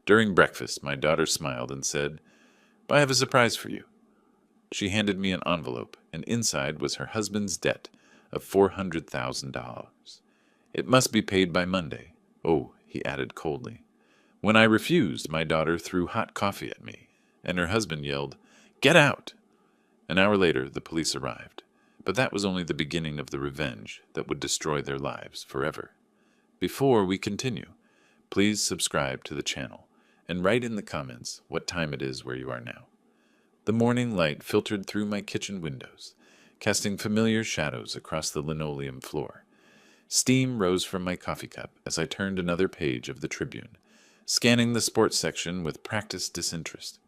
During breakfast, my daughter smiled and said, "I have a surprise for you." She handed me an envelope, and inside was her husband's debt of $400,000. "It must be paid by Monday." "Oh," he added coldly. When I refused, my daughter threw hot coffee at me, and her husband yelled, "Get out!" An hour later, the police arrived. But that was only the beginning of the revenge that would destroy their lives forever. Before we continue, please subscribe to the channel and write in the comments what time it is where you are now. The morning light filtered through my kitchen windows, casting familiar shadows across the linoleum floor. Steam rose from my coffee cup as I turned another page of the Tribune, scanning the sports section with practiced disinterest.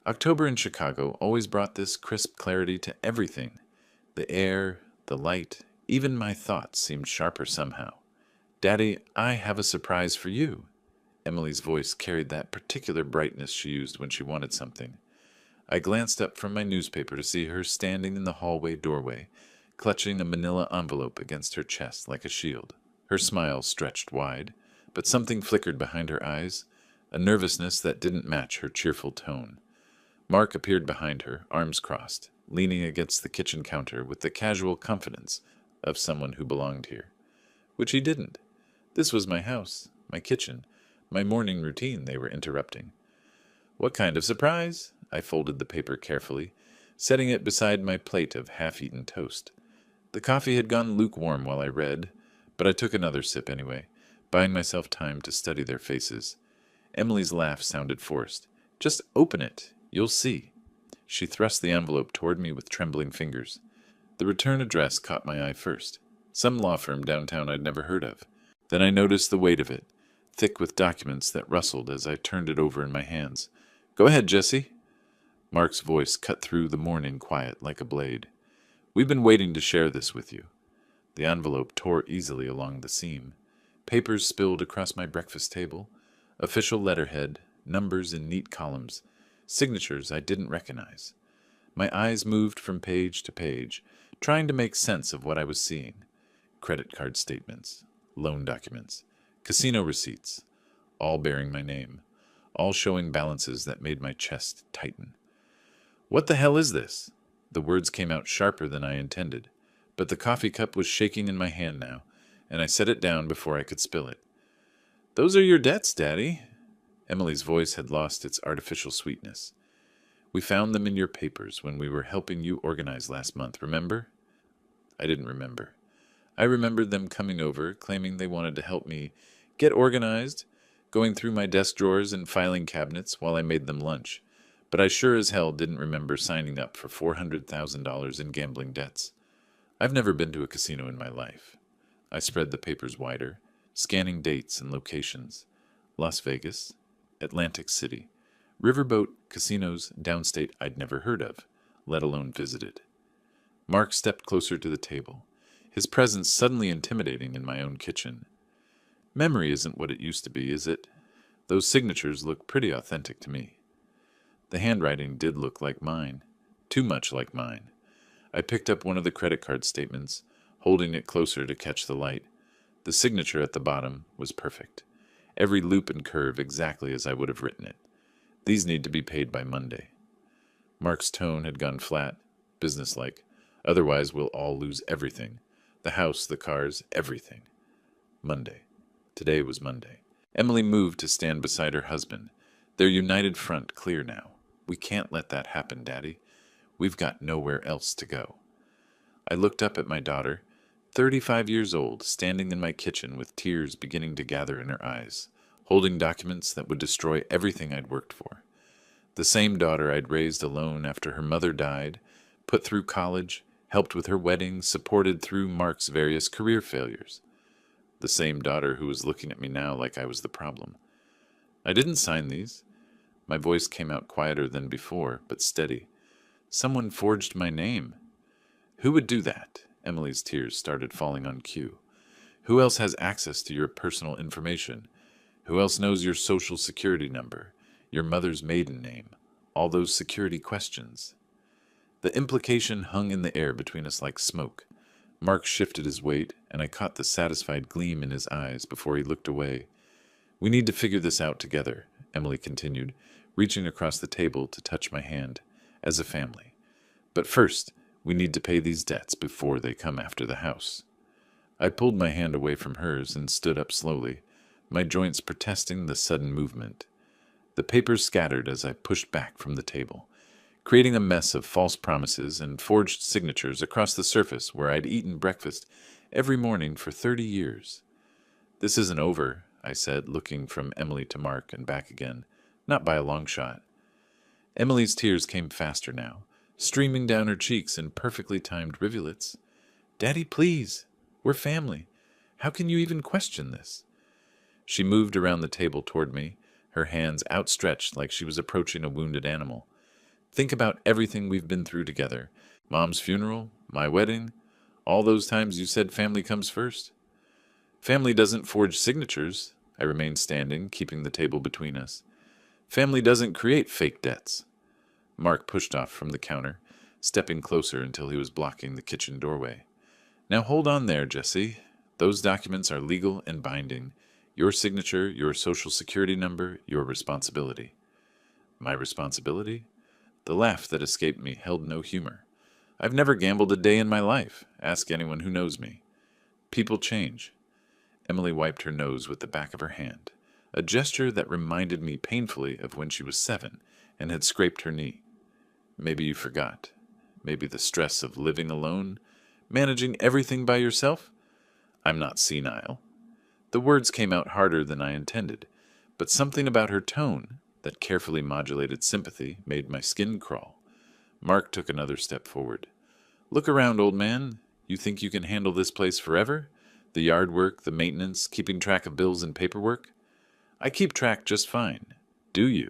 October in Chicago always brought this crisp clarity to everything. The air, the light, even my thoughts seemed sharper somehow. "Daddy, I have a surprise for you." Emily's voice carried that particular brightness she used when she wanted something. I glanced up from my newspaper to see her standing in the hallway doorway, clutching a manila envelope against her chest like a shield. Her smile stretched wide, but something flickered behind her eyes, a nervousness that didn't match her cheerful tone. Mark appeared behind her, arms crossed, leaning against the kitchen counter with the casual confidence of someone who belonged here. Which he didn't. This was my house, my kitchen, my morning routine they were interrupting. "What kind of surprise?" I folded the paper carefully, setting it beside my plate of half-eaten toast. The coffee had gone lukewarm while I read, but I took another sip anyway, buying myself time to study their faces. Emily's laugh sounded forced. "Just open it. You'll see." She thrust the envelope toward me with trembling fingers. The return address caught my eye first. Some law firm downtown I'd never heard of. Then I noticed the weight of it, thick with documents that rustled as I turned it over in my hands. "Go ahead, Jesse." Mark's voice cut through the morning quiet like a blade. "We've been waiting to share this with you." The envelope tore easily along the seam. Papers spilled across my breakfast table, official letterhead, numbers in neat columns, signatures I didn't recognize. My eyes moved from page to page, trying to make sense of what I was seeing. Credit card statements, loan documents, casino receipts, all bearing my name, all showing balances that made my chest tighten. "What the hell is this?" The words came out sharper than I intended, but the coffee cup was shaking in my hand now, and I set it down before I could spill it. "Those are your debts, Daddy." Emily's voice had lost its artificial sweetness. "We found them in your papers when we were helping you organize last month, remember?" I didn't remember. I remembered them coming over, claiming they wanted to help me get organized, going through my desk drawers and filing cabinets while I made them lunch. But I sure as hell didn't remember signing up for $400,000 in gambling debts. I've never been to a casino in my life. I spread the papers wider, scanning dates and locations. Las Vegas, Atlantic City, riverboat casinos downstate I'd never heard of, let alone visited. Mark stepped closer to the table, his presence suddenly intimidating in my own kitchen. Memory isn't what it used to be, is it? Those signatures look pretty authentic to me. The handwriting did look like mine, too much like mine. I picked up one of the credit card statements, holding it closer to catch the light. The signature at the bottom was perfect, every loop and curve exactly as I would have written it. "These need to be paid by Monday." Mark's tone had gone flat, businesslike. "Otherwise we'll all lose everything. The house, the cars, everything." Monday. Today was Monday. Emily moved to stand beside her husband, their united front clear now. "We can't let that happen, Daddy. We've got nowhere else to go." I looked up at my daughter, 35 years old, standing in my kitchen with tears beginning to gather in her eyes, holding documents that would destroy everything I'd worked for. The same daughter I'd raised alone after her mother died, put through college, helped with her wedding, supported through Mark's various career failures. The same daughter who was looking at me now like I was the problem. "I didn't sign these." My voice came out quieter than before, but steady. "Someone forged my name." "Who would do that?" Emily's tears started falling on cue. "Who else has access to your personal information? Who else knows your social security number, your mother's maiden name, all those security questions?" The implication hung in the air between us like smoke. Mark shifted his weight, and I caught the satisfied gleam in his eyes before he looked away. "We need to figure this out together," Emily continued, reaching across the table to touch my hand, as a family. But first, we need to pay these debts before they come after the house. I pulled my hand away from hers and stood up slowly, my joints protesting the sudden movement. The papers scattered as I pushed back from the table, creating a mess of false promises and forged signatures across the surface where I'd eaten breakfast every morning for 30 years. This isn't over, I said, looking from Emily to Mark and back again, not by a long shot. Emily's tears came faster now, streaming down her cheeks in perfectly timed rivulets. Daddy, please. We're family. How can you even question this? She moved around the table toward me, her hands outstretched like she was approaching a wounded animal. Think about everything we've been through together. Mom's funeral, my wedding, all those times you said family comes first. Family doesn't forge signatures. I remained standing, keeping the table between us. Family doesn't create fake debts. Mark pushed off from the counter, stepping closer until he was blocking the kitchen doorway. Now hold on there, Jesse. Those documents are legal and binding. Your signature, your social security number, your responsibility. My responsibility? The laugh that escaped me held no humor. I've never gambled a day in my life. Ask anyone who knows me. People change. Emily wiped her nose with the back of her hand, a gesture that reminded me painfully of when she was 7 and had scraped her knee. Maybe you forgot. Maybe the stress of living alone, managing everything by yourself? I'm not senile. The words came out harder than I intended, but something about her tone, that carefully modulated sympathy, made my skin crawl. Mark took another step forward. Look around, old man. You think you can handle this place forever? The yard work, the maintenance, keeping track of bills and paperwork? I keep track just fine. Do you?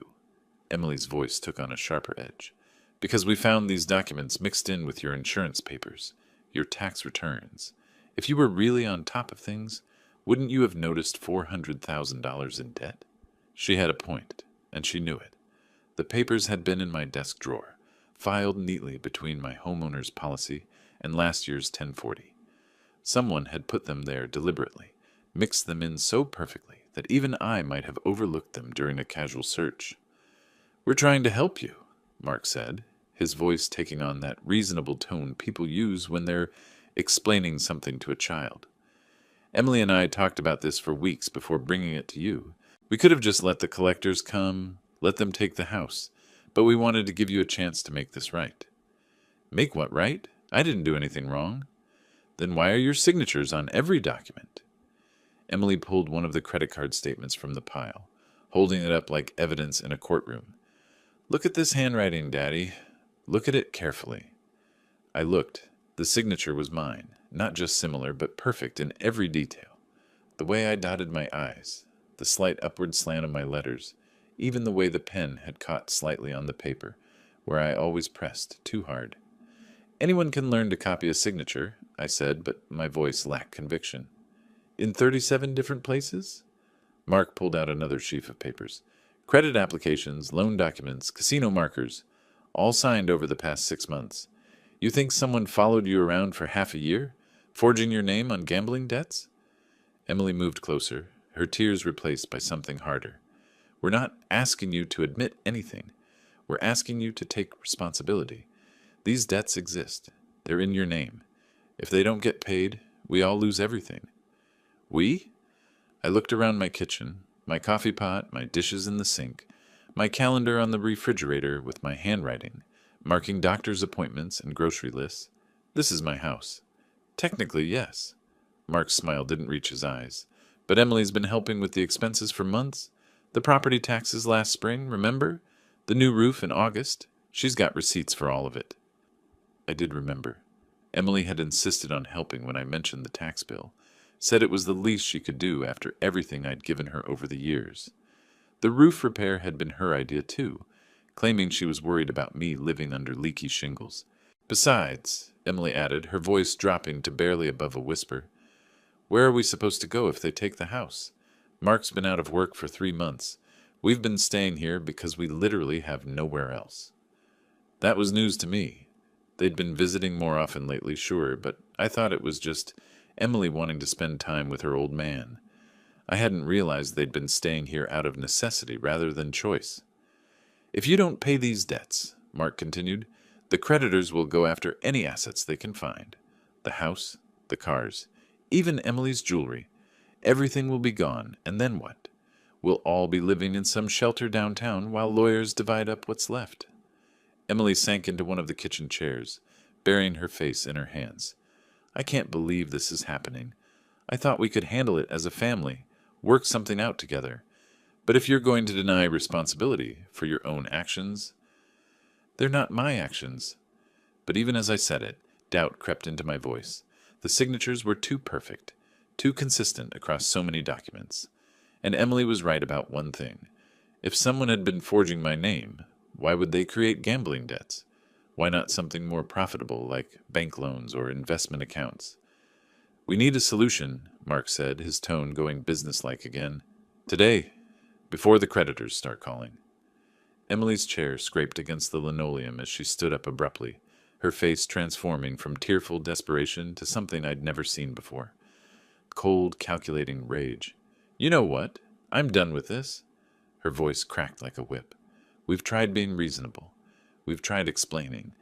Emily's voice took on a sharper edge. Because we found these documents mixed in with your insurance papers, your tax returns. If you were really on top of things, wouldn't you have noticed $400,000 in debt? She had a point, and she knew it. The papers had been in my desk drawer, filed neatly between my homeowner's policy and last year's 1040. Someone had put them there deliberately, mixed them in so perfectly that even I might have overlooked them during a casual search. We're trying to help you, Mark said, his voice taking on that reasonable tone people use when they're explaining something to a child. Emily and I talked about this for weeks before bringing it to you. We could have just let the collectors come, let them take the house, but we wanted to give you a chance to make this right. Make what right? I didn't do anything wrong. Then why are your signatures on every document? Emily pulled one of the credit card statements from the pile, holding it up like evidence in a courtroom. Look at this handwriting, Daddy. Look at it carefully. I looked. The signature was mine, not just similar, but perfect in every detail. The way I dotted my I's, the slight upward slant of my letters, even the way the pen had caught slightly on the paper, where I always pressed too hard. Anyone can learn to copy a signature, I said, but my voice lacked conviction. In 37 different places? Mark pulled out another sheaf of papers. Credit applications, loan documents, casino markers, all signed over the past 6 months. You think someone followed you around for half a year, forging your name on gambling debts? Emily moved closer, her tears replaced by something harder. We're not asking you to admit anything. We're asking you to take responsibility. These debts exist. They're in your name. If they don't get paid, we all lose everything. We? I looked around my kitchen, my coffee pot, my dishes in the sink, my calendar on the refrigerator with my handwriting, marking doctor's appointments and grocery lists. This is my house. Technically, yes. Mark's smile didn't reach his eyes. But Emily's been helping with the expenses for months. The property taxes last spring, remember? The new roof in August. She's got receipts for all of it. I did remember. Emily had insisted on helping when I mentioned the tax bill, said it was the least she could do after everything I'd given her over the years. The roof repair had been her idea too, claiming she was worried about me living under leaky shingles. Besides, Emily added, her voice dropping to barely above a whisper, where are we supposed to go if they take the house? Mark's been out of work for 3 months. We've been staying here because we literally have nowhere else. That was news to me. They'd been visiting more often lately, sure, but I thought it was just Emily wanting to spend time with her old man. I hadn't realized they'd been staying here out of necessity rather than choice. If you don't pay these debts, Mark continued, the creditors will go after any assets they can find. The house, the cars, even Emily's jewelry. Everything will be gone, and then what? We'll all be living in some shelter downtown while lawyers divide up what's left. Emily sank into one of the kitchen chairs, burying her face in her hands. I can't believe this is happening. I thought we could handle it as a family, work something out together. But if you're going to deny responsibility for your own actions, they're not my actions. But even as I said it, doubt crept into my voice. The signatures were too perfect, too consistent across so many documents. And Emily was right about one thing. If someone had been forging my name, why would they create gambling debts? Why not something more profitable like bank loans or investment accounts? We need a solution, Mark said, his tone going businesslike again. Today, before the creditors start calling. Emily's chair scraped against the linoleum as she stood up abruptly, her face transforming from tearful desperation to something I'd never seen before. Cold, calculating rage. You know what? I'm done with this. Her voice cracked like a whip. We've tried being reasonable. We've tried explaining.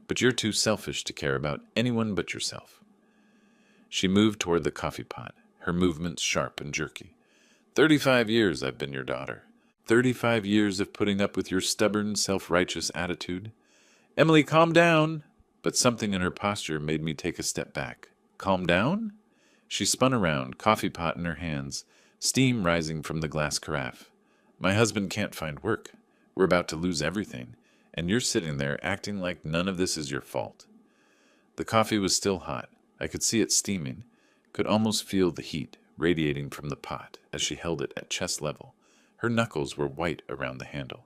But you're too selfish to care about anyone but yourself. She moved toward the coffee pot, her movements sharp and jerky. 35 years I've been your daughter. 35 years of putting up with your stubborn, self-righteous attitude. Emily, calm down. But something in her posture made me take a step back. Calm down? She spun around, coffee pot in her hands, steam rising from the glass carafe. My husband can't find work. We're about to lose everything, and you're sitting there acting like none of this is your fault. The coffee was still hot. I could see it steaming, could almost feel the heat radiating from the pot as she held it at chest level. Her knuckles were white around the handle.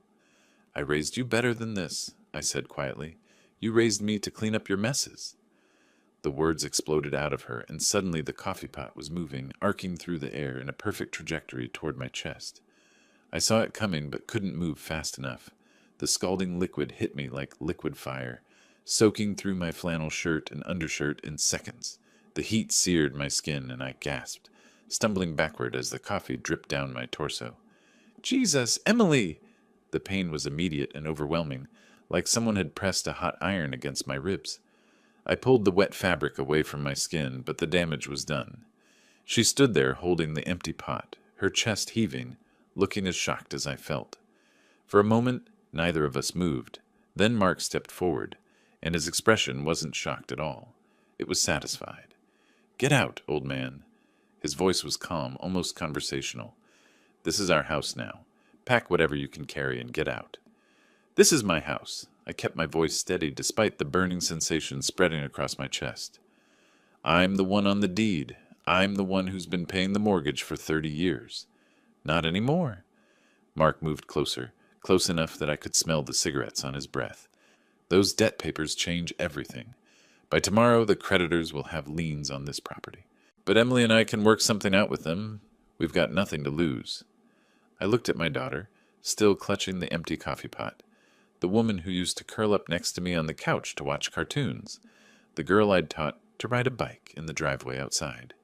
I raised you better than this, I said quietly. You raised me to clean up your messes. The words exploded out of her, and suddenly the coffee pot was moving, arcing through the air in a perfect trajectory toward my chest. I saw it coming but couldn't move fast enough. The scalding liquid hit me like liquid fire, soaking through my flannel shirt and undershirt in seconds. The heat seared my skin, and I gasped, stumbling backward as the coffee dripped down my torso. Jesus, Emily! The pain was immediate and overwhelming, like someone had pressed a hot iron against my ribs. I pulled the wet fabric away from my skin, but the damage was done. She stood there holding the empty pot, her chest heaving, looking as shocked as I felt. For a moment, neither of us moved. Then Mark stepped forward, and his expression wasn't shocked at all. It was satisfied. Get out, old man. His voice was calm, almost conversational. This is our house now. Pack whatever you can carry and get out. This is my house. I kept my voice steady despite the burning sensation spreading across my chest. I'm the one on the deed. I'm the one who's been paying the mortgage for 30 years. Not anymore. Mark moved closer, close enough that I could smell the cigarettes on his breath. Those debt papers change everything. By tomorrow, the creditors will have liens on this property. But Emily and I can work something out with them. We've got nothing to lose. I looked at my daughter, still clutching the empty coffee pot. The woman who used to curl up next to me on the couch to watch cartoons. The girl I'd taught to ride a bike in the driveway outside.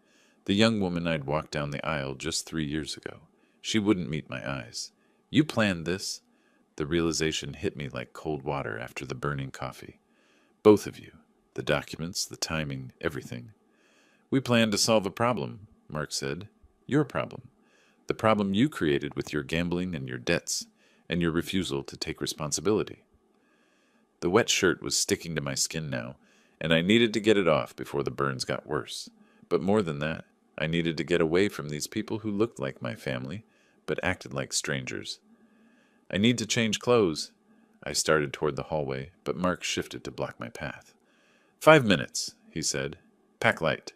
The young woman I'd walked down the aisle just 3 years ago. She wouldn't meet my eyes. You planned this? The realization hit me like cold water after the burning coffee. Both of you. The documents, the timing, everything. We planned to solve a problem, Mark said. Your problem. The problem you created with your gambling and your debts, and your refusal to take responsibility. The wet shirt was sticking to my skin now, and I needed to get it off before the burns got worse. But more than that, I needed to get away from these people who looked like my family, but acted like strangers. I need to change clothes. I started toward the hallway, but Mark shifted to block my path. 5 minutes, he said. Pack light.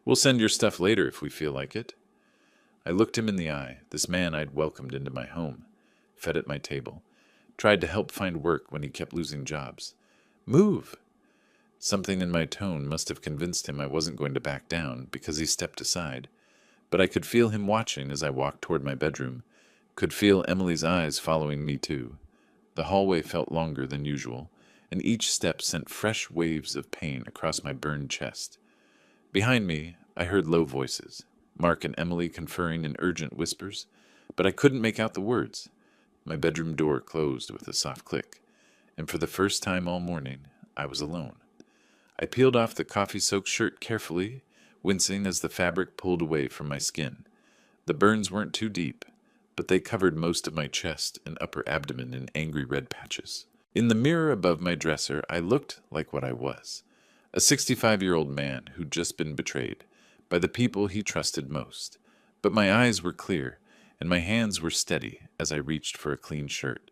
We'll send your stuff later if we feel like it. I looked him in the eye, this man I'd welcomed into my home, fed at my table, tried to help find work when he kept losing jobs. Move! Something in my tone must have convinced him I wasn't going to back down because he stepped aside, but I could feel him watching as I walked toward my bedroom, could feel Emily's eyes following me too. The hallway felt longer than usual, and each step sent fresh waves of pain across my burned chest. Behind me, I heard low voices. Mark and Emily conferring in urgent whispers, but I couldn't make out the words. My bedroom door closed with a soft click, and for the first time all morning, I was alone. I peeled off the coffee-soaked shirt carefully, wincing as the fabric pulled away from my skin. The burns weren't too deep, but they covered most of my chest and upper abdomen in angry red patches. In the mirror above my dresser, I looked like what I was, a 65-year-old man who'd just been betrayed by the people he trusted most. But my eyes were clear, and my hands were steady as I reached for a clean shirt.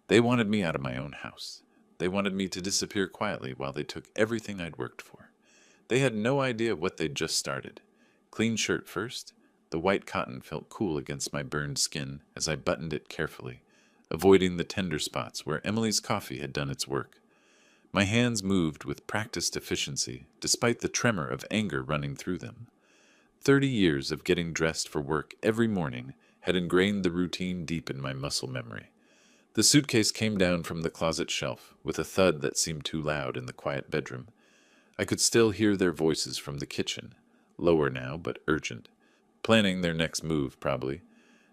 They wanted me out of my own house. They wanted me to disappear quietly while they took everything I'd worked for. They had no idea what they'd just started. Clean shirt first. The white cotton felt cool against my burned skin as I buttoned it carefully, avoiding the tender spots where Emily's coffee had done its work. My hands moved with practiced efficiency, despite the tremor of anger running through them. 30 years of getting dressed for work every morning had ingrained the routine deep in my muscle memory. The suitcase came down from the closet shelf with a thud that seemed too loud in the quiet bedroom. I could still hear their voices from the kitchen, lower now but urgent, planning their next move probably,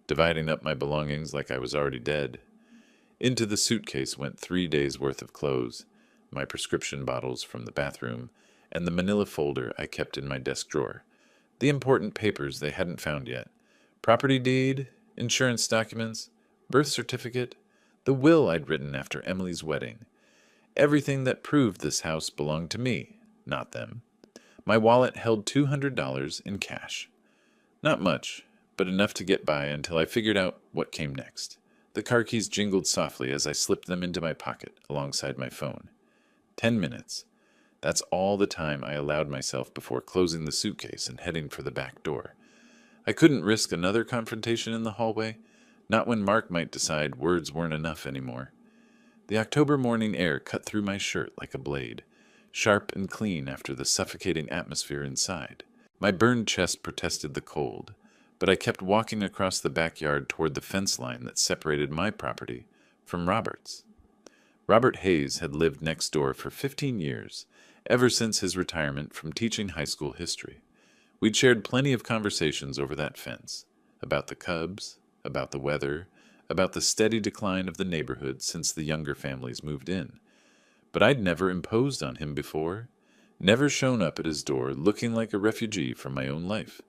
dividing up my belongings like I was already dead. Into the suitcase went 3 days' worth of clothes, my prescription bottles from the bathroom, and the manila folder I kept in my desk drawer. The important papers they hadn't found yet. Property deed, insurance documents, birth certificate, the will I'd written after Emily's wedding. Everything that proved this house belonged to me, not them. My wallet held $200 in cash. Not much, but enough to get by until I figured out what came next. The car keys jingled softly as I slipped them into my pocket alongside my phone. 10 minutes. That's all the time I allowed myself before closing the suitcase and heading for the back door. I couldn't risk another confrontation in the hallway, not when Mark might decide words weren't enough anymore. The October morning air cut through my shirt like a blade, sharp and clean after the suffocating atmosphere inside. My burned chest protested the cold, but I kept walking across the backyard toward the fence line that separated my property from Robert's. Robert Hayes had lived next door for 15 years, ever since his retirement from teaching high school history. We'd shared plenty of conversations over that fence, about the Cubs, about the weather, about the steady decline of the neighborhood since the younger families moved in. But I'd never imposed on him before, never shown up at his door looking like a refugee from my own life.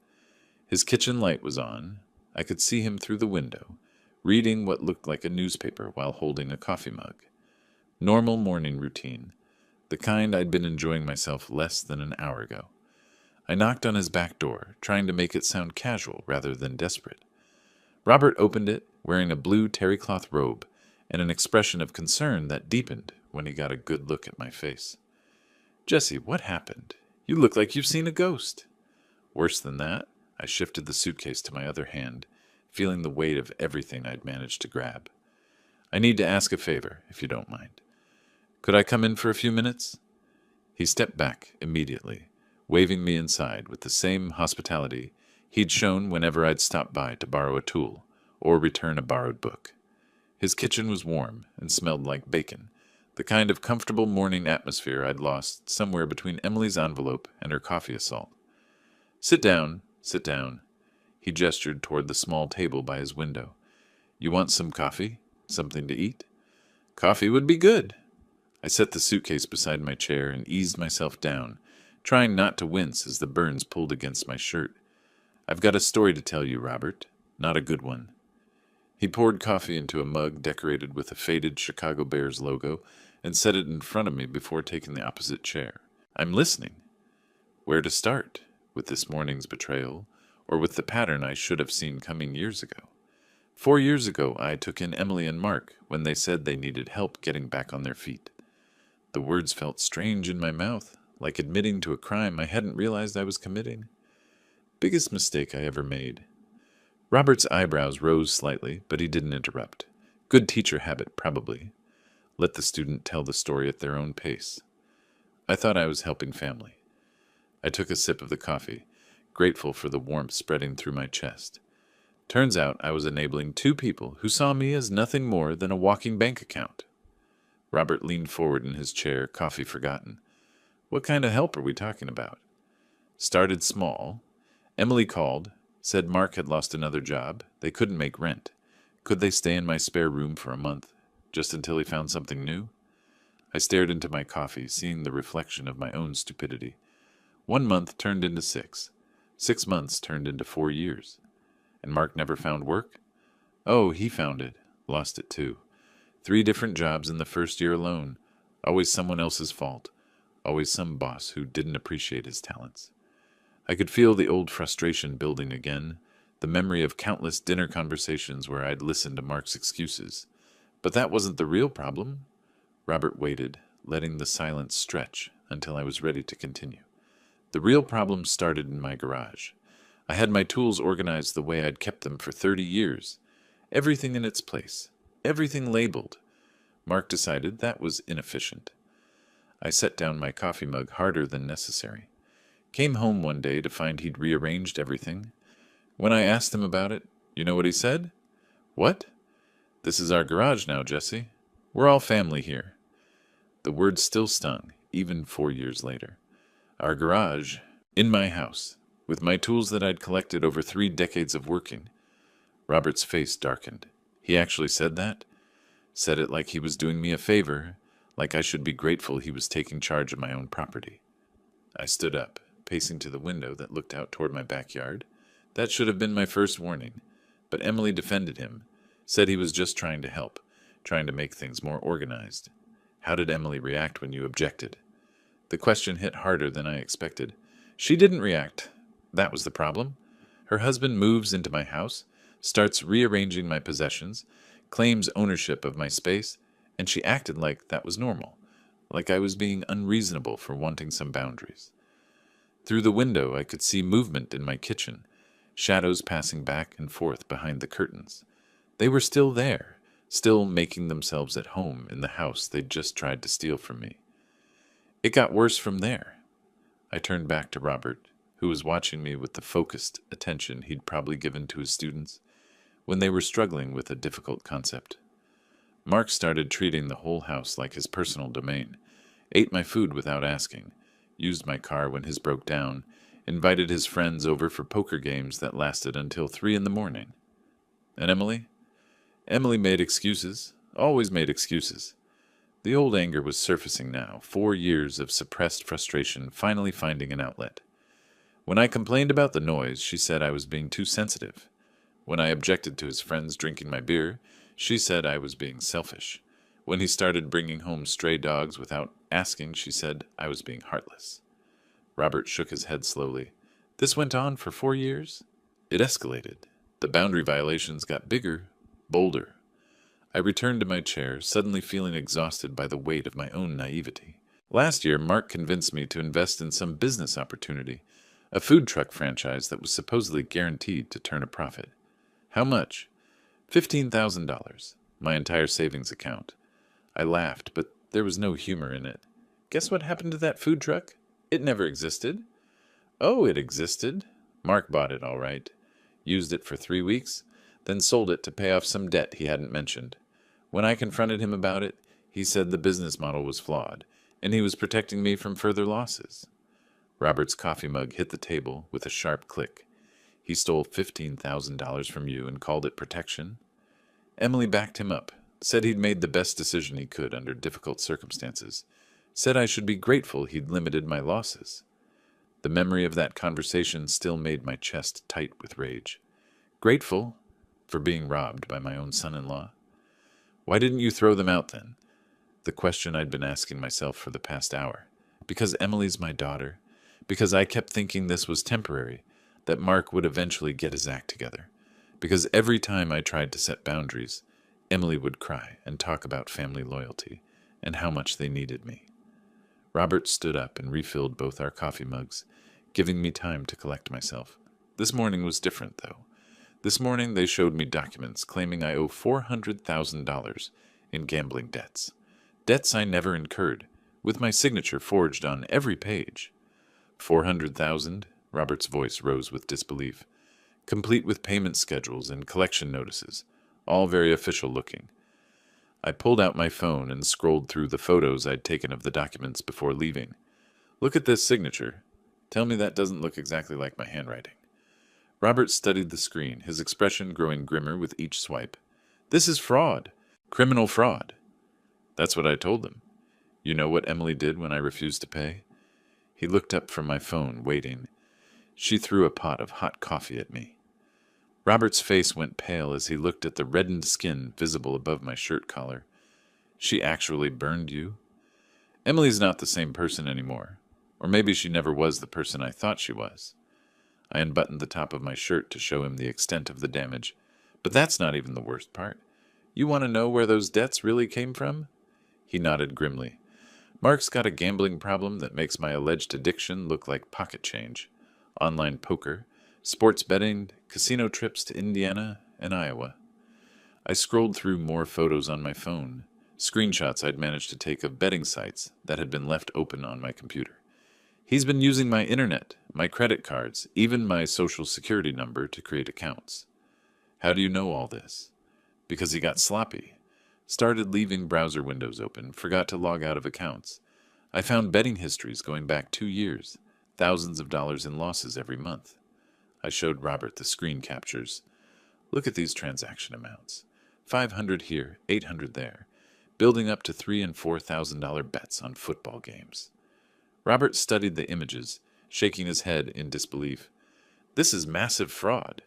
His kitchen light was on. I could see him through the window, reading what looked like a newspaper while holding a coffee mug. Normal morning routine, the kind I'd been enjoying myself less than an hour ago. I knocked on his back door, trying to make it sound casual rather than desperate. Robert opened it, wearing a blue terry-cloth robe and an expression of concern that deepened when he got a good look at my face. "Jesse, what happened? You look like you've seen a ghost." Worse than that, I shifted the suitcase to my other hand, feeling the weight of everything I'd managed to grab. "I need to ask a favor, if you don't mind. Could I come in for a few minutes?" He stepped back immediately, waving me inside with the same hospitality he'd shown whenever I'd stopped by to borrow a tool or return a borrowed book. His kitchen was warm and smelled like bacon, the kind of comfortable morning atmosphere I'd lost somewhere between Emily's envelope and her coffee assault. Sit down. He gestured toward the small table by his window. "You want some coffee? Something to eat?" "Coffee would be good." I set the suitcase beside my chair and eased myself down, trying not to wince as the burns pulled against my shirt. "I've got a story to tell you, Robert. Not a good one." He poured coffee into a mug decorated with a faded Chicago Bears logo and set it in front of me before taking the opposite chair. "I'm listening." Where to start? With this morning's betrayal, or with the pattern I should have seen coming years ago? 4 years ago, I took in Emily and Mark when they said they needed help getting back on their feet. The words felt strange in my mouth, like admitting to a crime I hadn't realized I was committing. Biggest mistake I ever made. Robert's eyebrows rose slightly, but he didn't interrupt. Good teacher habit, probably. Let the student tell the story at their own pace. I thought I was helping family. I took a sip of the coffee, grateful for the warmth spreading through my chest. Turns out I was enabling 2 people who saw me as nothing more than a walking bank account. Robert leaned forward in his chair, coffee forgotten. "What kind of help are we talking about?" "Started small. Emily called, Said Mark had lost another job. They couldn't make rent. Could they stay in my spare room for a month, just until he found something new? I stared into my coffee, seeing the reflection of my own stupidity. 1 month turned into 6. 6 months turned into 4 years. And Mark never found work? Oh, he found it. Lost it too. 3 different jobs in the first year alone. Always someone else's fault. Always some boss who didn't appreciate his talents. I could feel the old frustration building again, the memory of countless dinner conversations where I'd listened to Mark's excuses. But that wasn't the real problem. Robert waited, letting the silence stretch until I was ready to continue. The real problem started in my garage. I had my tools organized the way I'd kept them for 30 years. Everything in its place. Everything labeled. Mark decided that was inefficient. I set down my coffee mug harder than necessary. Came home one day to find he'd rearranged everything. When I asked him about it, you know what he said? What? This is our garage now, Jesse. We're all family here. The word still stung, even 4 years later. Our garage, in my house, with my tools that I'd collected over 3 decades of working. Robert's face darkened. He actually said that? Said it like he was doing me a favor, like I should be grateful he was taking charge of my own property. I stood up, pacing to the window that looked out toward my backyard. That should have been my first warning, but Emily defended him, said he was just trying to help, trying to make things more organized. How did Emily react when you objected? The question hit harder than I expected. She didn't react. That was the problem. Her husband moves into my house, starts rearranging my possessions, claims ownership of my space, and she acted like that was normal, like I was being unreasonable for wanting some boundaries. Through the window, I could see movement in my kitchen, shadows passing back and forth behind the curtains. They were still there, still making themselves at home in the house they'd just tried to steal from me. It got worse from there. I turned back to Robert, who was watching me with the focused attention he'd probably given to his students when they were struggling with a difficult concept. Mark started treating the whole house like his personal domain, ate my food without asking, used my car when his broke down, invited his friends over for poker games that lasted until 3 in the morning. And Emily? Emily made excuses, always made excuses. The old anger was surfacing now, 4 years of suppressed frustration finally finding an outlet. When I complained about the noise, she said I was being too sensitive. When I objected to his friends drinking my beer, she said I was being selfish. When he started bringing home stray dogs without asking, she said I was being heartless. Robert shook his head slowly. This went on for 4 years? It escalated. The boundary violations got bigger, bolder. I returned to my chair, suddenly feeling exhausted by the weight of my own naivety. Last year, Mark convinced me to invest in some business opportunity, a food truck franchise that was supposedly guaranteed to turn a profit. How much? $15,000, my entire savings account. I laughed, but there was no humor in it. Guess what happened to that food truck? It never existed. Oh, it existed. Mark bought it, all right. Used it for 3 weeks, then sold it to pay off some debt he hadn't mentioned. When I confronted him about it, he said the business model was flawed, and he was protecting me from further losses. Robert's coffee mug hit the table with a sharp click. He stole $15,000 from you and called it protection? Emily backed him up, said he'd made the best decision he could under difficult circumstances, said I should be grateful he'd limited my losses. The memory of that conversation still made my chest tight with rage. Grateful? For being robbed by my own son-in-law? Why didn't you throw them out then? The question I'd been asking myself for the past hour. Because Emily's my daughter? Because I kept thinking this was temporary, that Mark would eventually get his act together? Because every time I tried to set boundaries, Emily would cry and talk about family loyalty and how much they needed me. Robert stood up and refilled both our coffee mugs, giving me time to collect myself. This morning was different, though. This morning they showed me documents claiming I owe $400,000 in gambling debts. Debts I never incurred, with my signature forged on every page. $400,000? Robert's voice rose with disbelief. Complete with payment schedules and collection notices, all very official looking. I pulled out my phone and scrolled through the photos I'd taken of the documents before leaving. Look at this signature. Tell me that doesn't look exactly like my handwriting. Robert studied the screen, his expression growing grimmer with each swipe. This is fraud. Criminal fraud. That's what I told them. You know what Emily did when I refused to pay? He looked up from my phone, waiting. She threw a pot of hot coffee at me. Robert's face went pale as he looked at the reddened skin visible above my shirt collar. She actually burned you? Emily's not the same person anymore. Or maybe she never was the person I thought she was. I unbuttoned the top of my shirt to show him the extent of the damage. But that's not even the worst part. You want to know where those debts really came from? He nodded grimly. Mark's got a gambling problem that makes my alleged addiction look like pocket change. Online poker, sports betting, casino trips to Indiana and Iowa. I scrolled through more photos on my phone, screenshots I'd managed to take of betting sites that had been left open on my computer. He's been using my internet, my credit cards, even my social security number to create accounts. How do you know all this? Because he got sloppy. Started leaving browser windows open, forgot to log out of accounts. I found betting histories going back 2 years, thousands of dollars in losses every month. I showed Robert the screen captures. Look at these transaction amounts. 500 here, 800 there, building up to $3,000 and $4,000 bets on football games. Robert studied the images, shaking his head in disbelief. This is massive fraud.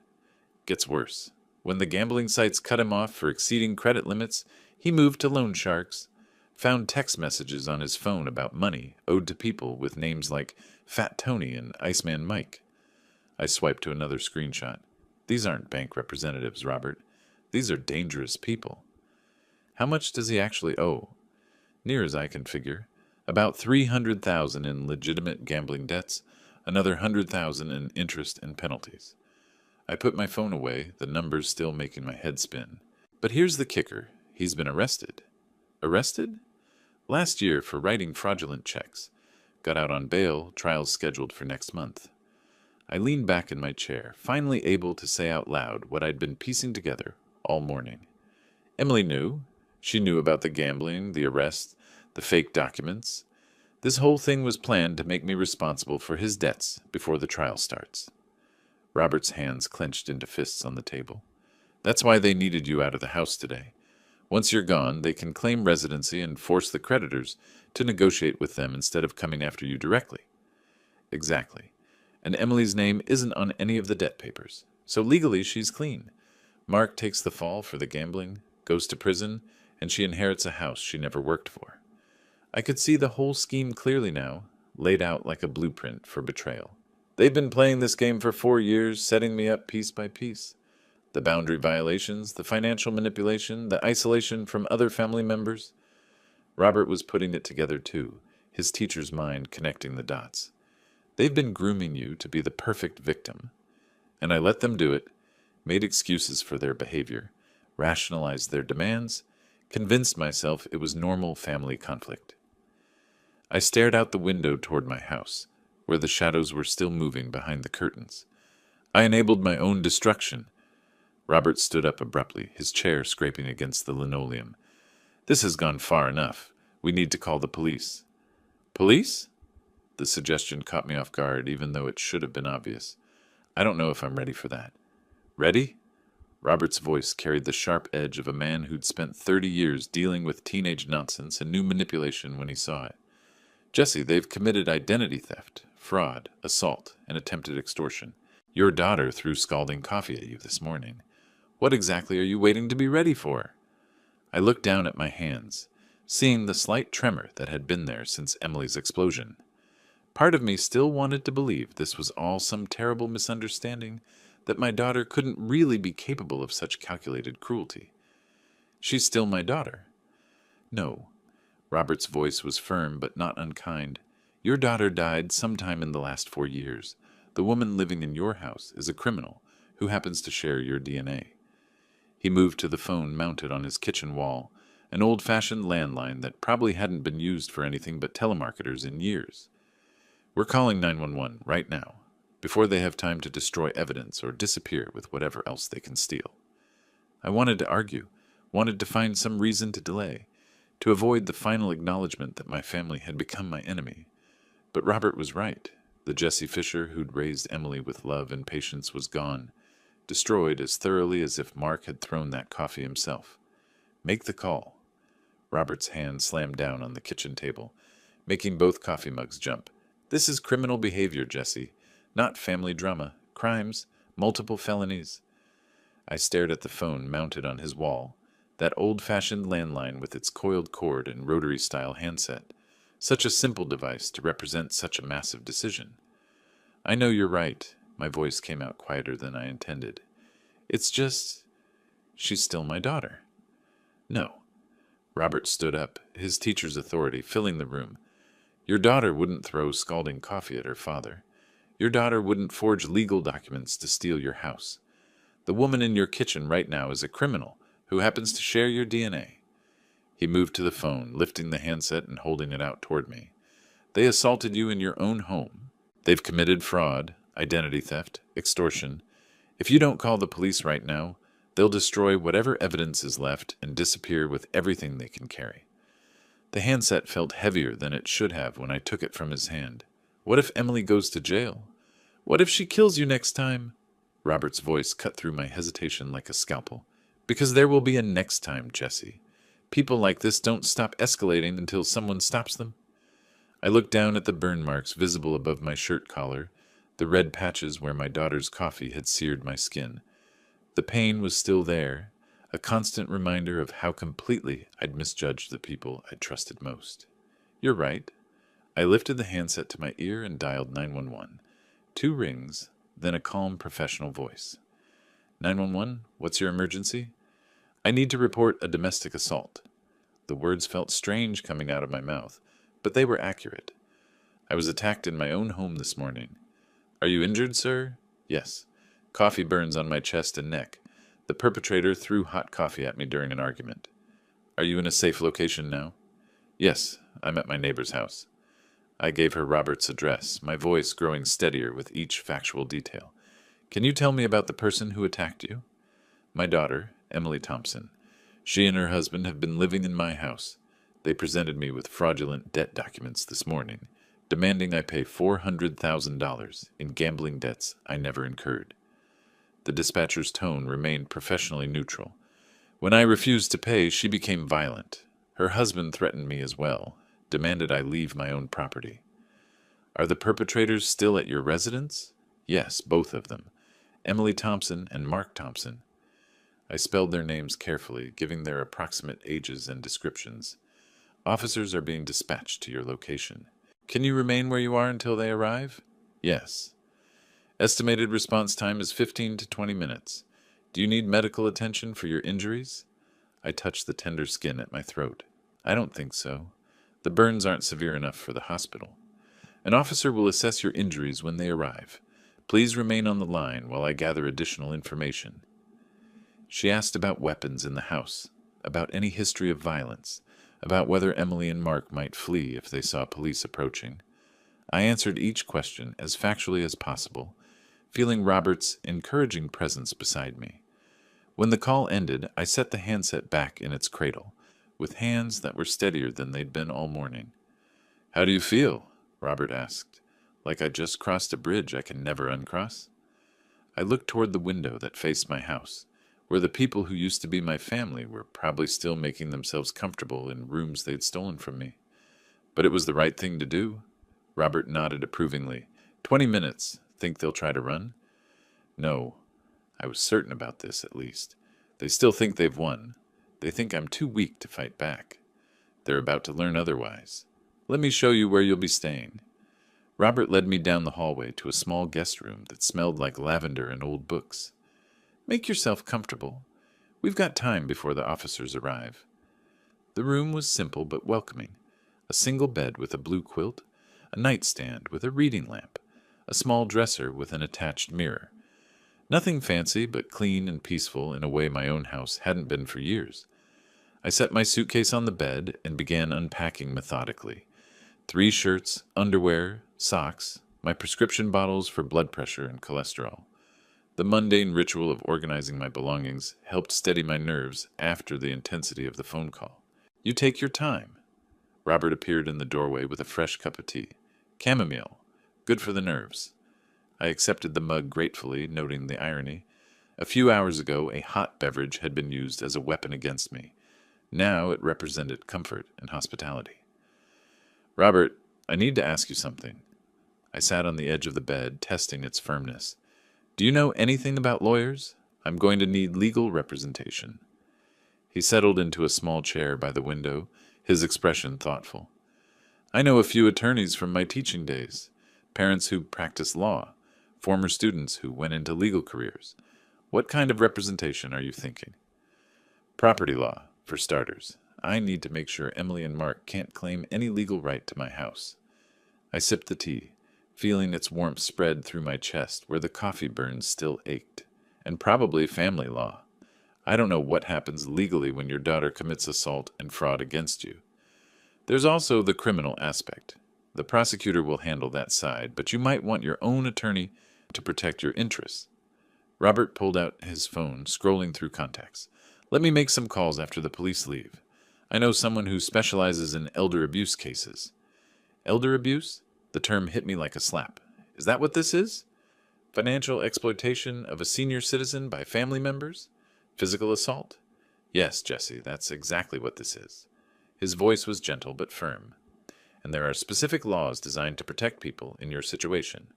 Gets worse. When the gambling sites cut him off for exceeding credit limits, he moved to loan sharks, found text messages on his phone about money owed to people with names like Fat Tony and Iceman Mike. I swiped to another screenshot. These aren't bank representatives, Robert. These are dangerous people. How much does he actually owe? Near as I can figure, about $300,000 in legitimate gambling debts, another $100,000 in interest and penalties. I put my phone away, the numbers still making my head spin. But here's the kicker. He's been arrested. Arrested? Last year for writing fraudulent checks. Got out on bail, trials scheduled for next month. I leaned back in my chair, finally able to say out loud what I'd been piecing together all morning. Emily knew. She knew about the gambling, the arrest, the fake documents. This whole thing was planned to make me responsible for his debts before the trial starts. Robert's hands clenched into fists on the table. That's why they needed you out of the house today. Once you're gone, they can claim residency and force the creditors to negotiate with them instead of coming after you directly. Exactly. And Emily's name isn't on any of the debt papers, so legally she's clean. Mark takes the fall for the gambling, goes to prison, and she inherits a house she never worked for. I could see the whole scheme clearly now, laid out like a blueprint for betrayal. They've been playing this game for 4 years, setting me up piece by piece. The boundary violations, the financial manipulation, the isolation from other family members. Robert was putting it together too, his teacher's mind connecting the dots. They've been grooming you to be the perfect victim. And I let them do it, made excuses for their behavior, rationalized their demands, convinced myself it was normal family conflict. I stared out the window toward my house, where the shadows were still moving behind the curtains. I enabled my own destruction. Robert stood up abruptly, his chair scraping against the linoleum. This has gone far enough. We need to call the police. Police? The suggestion caught me off guard, even though it should have been obvious. I don't know if I'm ready for that. Ready? Robert's voice carried the sharp edge of a man who'd spent 30 years dealing with teenage nonsense and knew manipulation when he saw it. Jesse, they've committed identity theft, fraud, assault, and attempted extortion. Your daughter threw scalding coffee at you this morning. What exactly are you waiting to be ready for? I looked down at my hands, seeing the slight tremor that had been there since Emily's explosion. Part of me still wanted to believe this was all some terrible misunderstanding, that my daughter couldn't really be capable of such calculated cruelty. She's still my daughter. No. Robert's voice was firm but not unkind. Your daughter died sometime in the last 4 years. The woman living in your house is a criminal who happens to share your DNA. He moved to the phone mounted on his kitchen wall, an old-fashioned landline that probably hadn't been used for anything but telemarketers in years. We're calling 911 right now, before they have time to destroy evidence or disappear with whatever else they can steal. I wanted to argue, wanted to find some reason to delay, to avoid the final acknowledgement that my family had become my enemy. But Robert was right. The Jesse Fisher who'd raised Emily with love and patience was gone, destroyed as thoroughly as if Mark had thrown that coffee himself. Make the call. Robert's hand slammed down on the kitchen table, making both coffee mugs jump. This is criminal behavior, Jesse, not family drama. Crimes, multiple felonies. I stared at the phone mounted on his wall, that old-fashioned landline with its coiled cord and rotary-style handset. Such a simple device to represent such a massive decision. I know you're right. My voice came out quieter than I intended. It's just... she's still my daughter. No. Robert stood up, his teacher's authority filling the room. Your daughter wouldn't throw scalding coffee at her father. Your daughter wouldn't forge legal documents to steal your house. The woman in your kitchen right now is a criminal who happens to share your DNA. He moved to the phone, lifting the handset and holding it out toward me. They assaulted you in your own home. They've committed fraud, identity theft, extortion. If you don't call the police right now, they'll destroy whatever evidence is left and disappear with everything they can carry. The handset felt heavier than it should have when I took it from his hand. What if Emily goes to jail? What if she kills you next time? Robert's voice cut through my hesitation like a scalpel. Because there will be a next time, Jesse. People like this don't stop escalating until someone stops them. I looked down at the burn marks visible above my shirt collar, the red patches where my daughter's coffee had seared my skin. The pain was still there, a constant reminder of how completely I'd misjudged the people I trusted most. You're right. I lifted the handset to my ear and dialed 911. 2 rings, then a calm professional voice. 911, what's your emergency? I need to report a domestic assault. The words felt strange coming out of my mouth, but they were accurate. I was attacked in my own home this morning. Are you injured, sir? Yes. Coffee burns on my chest and neck. The perpetrator threw hot coffee at me during an argument. Are you in a safe location now? Yes, I'm at my neighbor's house. I gave her Robert's address, my voice growing steadier with each factual detail. Can you tell me about the person who attacked you? My daughter, Emily Thompson. She and her husband have been living in my house. They presented me with fraudulent debt documents this morning, demanding I pay $400,000 in gambling debts I never incurred. The dispatcher's tone remained professionally neutral. When I refused to pay, she became violent. Her husband threatened me as well, demanded I leave my own property. Are the perpetrators still at your residence? Yes, both of them. Emily Thompson and Mark Thompson. I spelled their names carefully, giving their approximate ages and descriptions. Officers are being dispatched to your location. Can you remain where you are until they arrive? Yes. Estimated response time is 15 to 20 minutes. Do you need medical attention for your injuries? I touched the tender skin at my throat. I don't think so. The burns aren't severe enough for the hospital. An officer will assess your injuries when they arrive. Please remain on the line while I gather additional information. She asked about weapons in the house, about any history of violence, about whether Emily and Mark might flee if they saw police approaching. I answered each question as factually as possible, feeling Robert's encouraging presence beside me. When the call ended, I set the handset back in its cradle, with hands that were steadier than they'd been all morning. How do you feel? Robert asked. Like I just crossed a bridge I can never uncross? I looked toward the window that faced my house, where the people who used to be my family were probably still making themselves comfortable in rooms they'd stolen from me. But it was the right thing to do. Robert nodded approvingly. 20 minutes. Think they'll try to run? No. I was certain about this, at least. They still think they've won. They think I'm too weak to fight back. They're about to learn otherwise. Let me show you where you'll be staying. Robert led me down the hallway to a small guest room that smelled like lavender and old books. Make yourself comfortable. We've got time before the officers arrive. The room was simple but welcoming. A single bed with a blue quilt, a nightstand with a reading lamp, a small dresser with an attached mirror. Nothing fancy, but clean and peaceful in a way my own house hadn't been for years. I set my suitcase on the bed and began unpacking methodically. 3 shirts, underwear, socks, my prescription bottles for blood pressure and cholesterol. The mundane ritual of organizing my belongings helped steady my nerves after the intensity of the phone call. You take your time. Robert appeared in the doorway with a fresh cup of tea. Chamomile. Good for the nerves. I accepted the mug gratefully, noting the irony. A few hours ago, a hot beverage had been used as a weapon against me. Now it represented comfort and hospitality. Robert, I need to ask you something. I sat on the edge of the bed, testing its firmness. Do you know anything about lawyers? I'm going to need legal representation. He settled into a small chair by the window, his expression thoughtful. I know a few attorneys from my teaching days, parents who practice law, former students who went into legal careers. What kind of representation are you thinking? Property law, for starters. I need to make sure Emily and Mark can't claim any legal right to my house. I sipped the tea, feeling its warmth spread through my chest where the coffee burns still ached. And probably family law. I don't know what happens legally when your daughter commits assault and fraud against you. There's also the criminal aspect. The prosecutor will handle that side, but you might want your own attorney to protect your interests. Robert pulled out his phone, scrolling through contacts. Let me make some calls after the police leave. I know someone who specializes in elder abuse cases. Elder abuse? The term hit me like a slap. Is that what this is? Financial exploitation of a senior citizen by family members? Physical assault? Yes, Jesse, that's exactly what this is. His voice was gentle but firm. And there are specific laws designed to protect people in your situation.